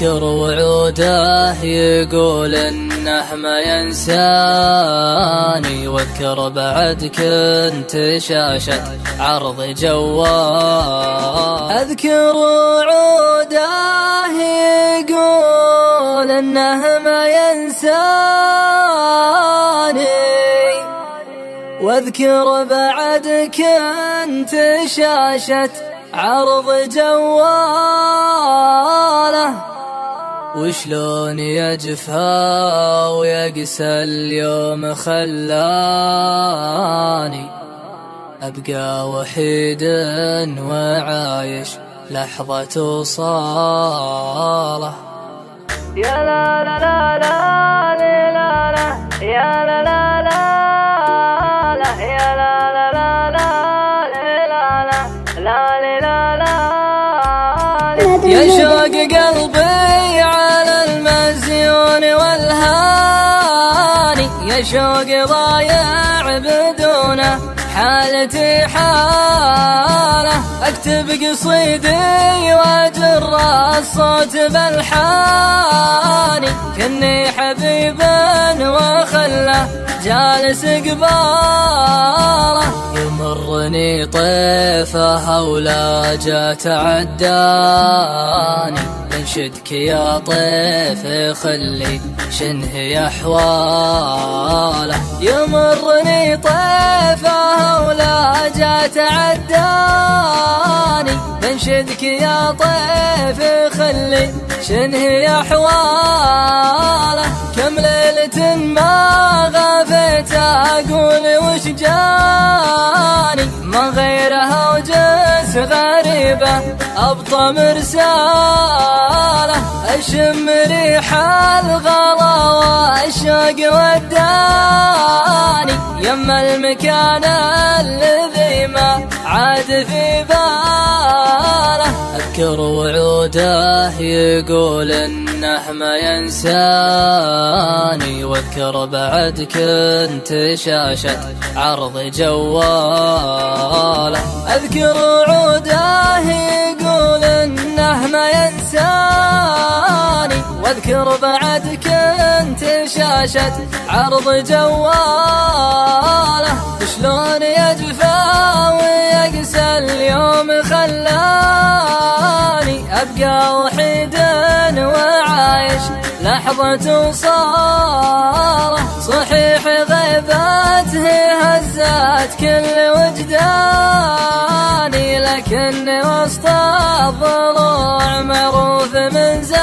أذكر وعوده يقول إنه ما ينساني، واذكر بعد كنت شاشة عرض جوال. أذكر وعوده يقول إنه ما ينساني، واذكر بعد كنت شاشة عرض جواله. وشلون يجفى ويقسى اليوم خلاني أبقى وحيد وعايش لحظة وصاله. يا لا لا لا لا لا لا يا لا لا لا لا يا لا لا لا لا لا لا يا شوق قلبي على المزيون والهاني، يا شوق ضايع بدونه حالتي حاله. اكتب قصيدي واجر الصوت بالحاني، كني حبيبا وخله جالس قباله. يمرني طيفه ولا جا تعداني، انشدك يا طيف خلي شنه احواله. يمرني طيفه ولا جا تعداني، انشدك يا طيف خلي شنه احواله. كم ليلة ما غفيت اقول وش جاني، ما غيرها وجس غريبة ابطى مرساله. اشم ريح الغلا والشوق وداني، يما المكان الذي ما عاد في باله. اذكر وعوده يقول انه ما ينساني، واذكر بعد كنت شاشة عرض جواله. اذكر وعوده يقول انه ما ينساني، واذكر بعد كنت شاشة عرض جواله. وشلون يجفى ويقسى اليوم خلاني أبقى وحيدا وعايش لحظة وصاله. صحيح غيبته هزت كل وجداني، لكن وسط الضلوع معروف من زمان.